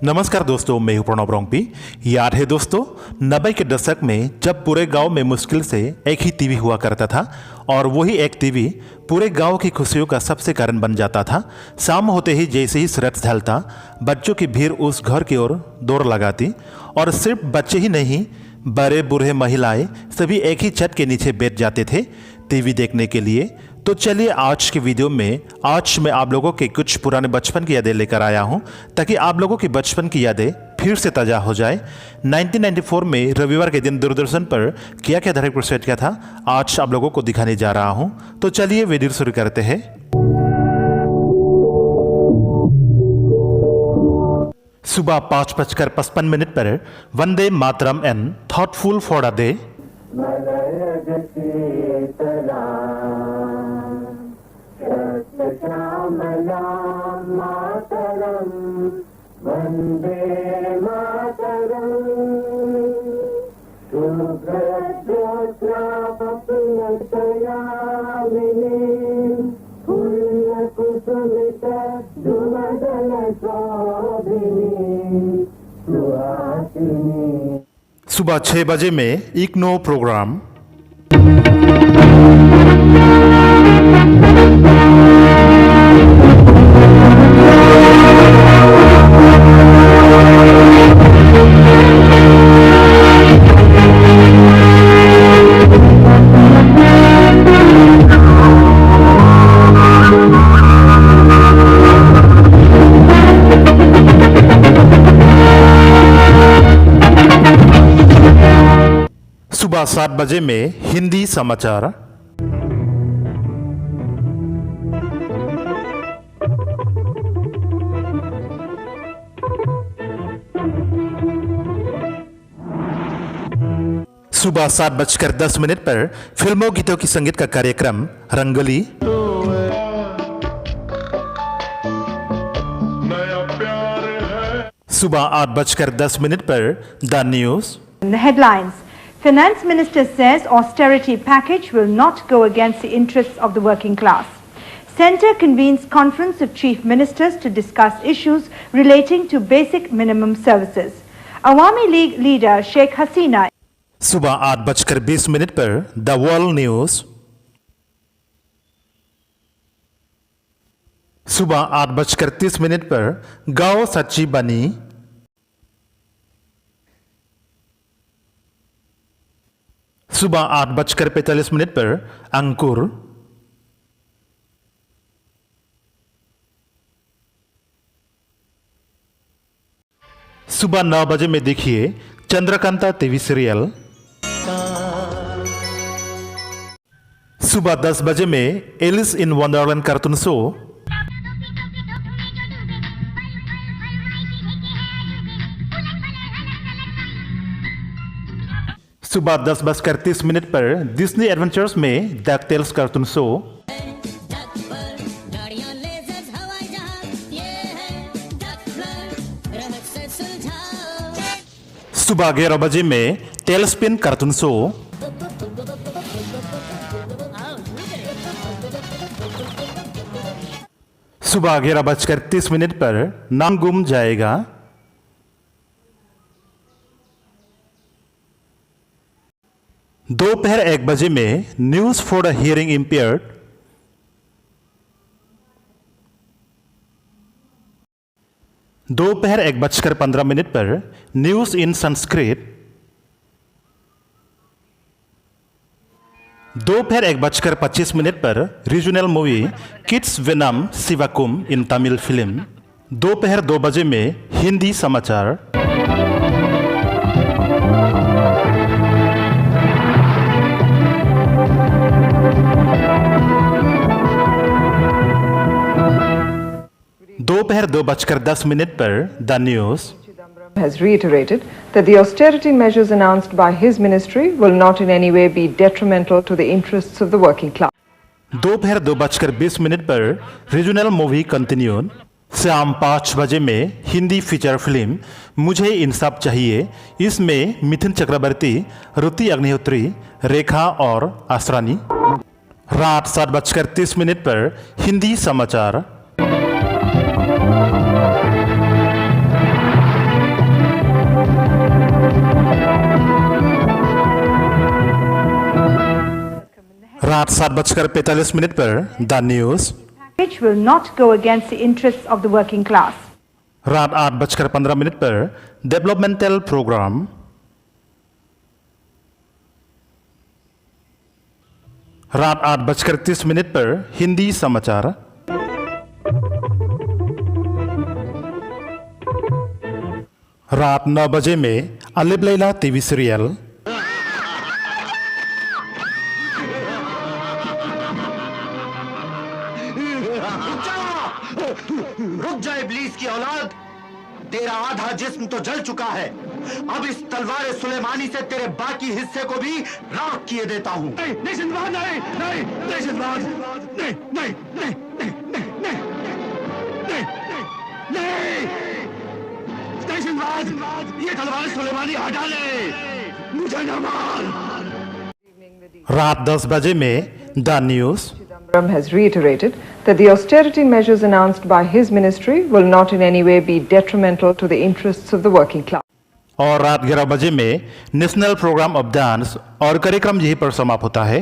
नमस्कार दोस्तों, मैं हूं प्रणव रोंगपी। याद है दोस्तों, 90 के दशक में जब पूरे गांव में मुश्किल से एक ही टीवी हुआ करता था और वही एक टीवी पूरे गांव की खुशियों का सबसे कारण बन जाता था। शाम होते ही जैसे ही सूरज ढलता, बच्चों की भीड़ उस घर की ओर दौड़ लगाती और सिर्फ बच्चे ही नहीं, बड़े बूढ़े महिलाएं सभी एक ही छत के नीचे बैठ जाते थे टीवी देखने के लिए। तो चलिए आज की वीडियो में आज मैं आप लोगों के कुछ पुराने बचपन की यादें लेकर आया हूं, ताकि आप लोगों की बचपन की यादें फिर से ताज़ा हो जाए। 1994 में रविवार के दिन दूरदर्शन पर क्या क्या धारावाहिक प्रसारित किया था, आज आप लोगों को दिखाने जा रहा हूं। तो चलिए वीडियो शुरू करते हैं। सुबह 5:55 पर Vande Mataram and thoughtful for the day. Vande Mataram सुबह 6 बजे में इग्नो प्रोग्राम। सुबह 7 बजे में हिंदी समाचार। सुबह 7:10 पर फिल्मों गीतों की संगीत का कार्यक्रम रंगोली। सुबह 8:10 पर the news. The headlines. Finance Minister says austerity package will not go against the interests of the working class. Centre convenes conference of chief ministers to discuss issues relating to basic minimum services. Awami League leader Sheikh Hasina. सुबह 8:20 पर the world news. सुबह 8:30 पर गांव सच्ची बनी। सुबह 8:45 पर अंकुर। सुबह 9 बजे में देखिए चंद्रकांता टीवी सीरियल। सुबह 10 बजे में Alice in Wonderland cartoon show. सुबह 10:30 पर डिज्नी एडवेंचर्स में डकटेल्स कार्टून शो। सुबह 11 बजे में टेलस्पिन कार्टून शो। सुबह 11:30 पर नाम गुम जाएगा। दोपहर 1 बजे में news for the hearing impaired. दोपहर 1:15 पर न्यूज इन संस्कृत। दोपहर 1:25 पर रीजनल मूवी किड्स वेनम शिवाकुम इन तमिल फिल्म। दोपहर 2 बजे में हिंदी समाचार। दोपहर 2:10 पर the news. has reiterated that the austerity measures announced by his ministry will not in any way be detrimental to the interests of the working class. दोपहर 2:20 पर regional movie continued. शाम 5 बजे में हिंदी फीचर फिल्म मुझे इंसाफ चाहिए, इसमें मिथुन चक्रवर्ती, रुति अग्निहोत्री, रेखा और आसरानी। रात 7:30 पर हिंदी समाचार। रात 7:45 पर the news. Package will not go against the interests of the working class. रात 8:15 पर डेवलपमेंटल प्रोग्राम। रात 8:30 पर हिंदी समाचार। रात 9 बजे में अलिब लैला टीवी सीरियल। रुक जा इब्लीस की औलाद, तेरा आधा जिस्म तो जल चुका है। अब इस तलवार सुलेमानी से तेरे बाकी हिस्से को भी राख किए देता हूँ। नहीं सिंदबाद, नहीं नहीं नहीं सिंदबाद, नहीं नहीं नहीं नहीं नहीं नहीं नहीं नहीं सिंदबाद, ये तलवार सुलेमानी हटा ले, मुझे न मार। रात 10 बजे में the news. Chidambaram has reiterated that the austerity measures announced by his ministry will not in any way be detrimental to the interests of the working class. और रात 11 बजे में नेशनल प्रोग्राम ऑफ डांस और कार्यक्रम यहीं पर समाप्त होता है।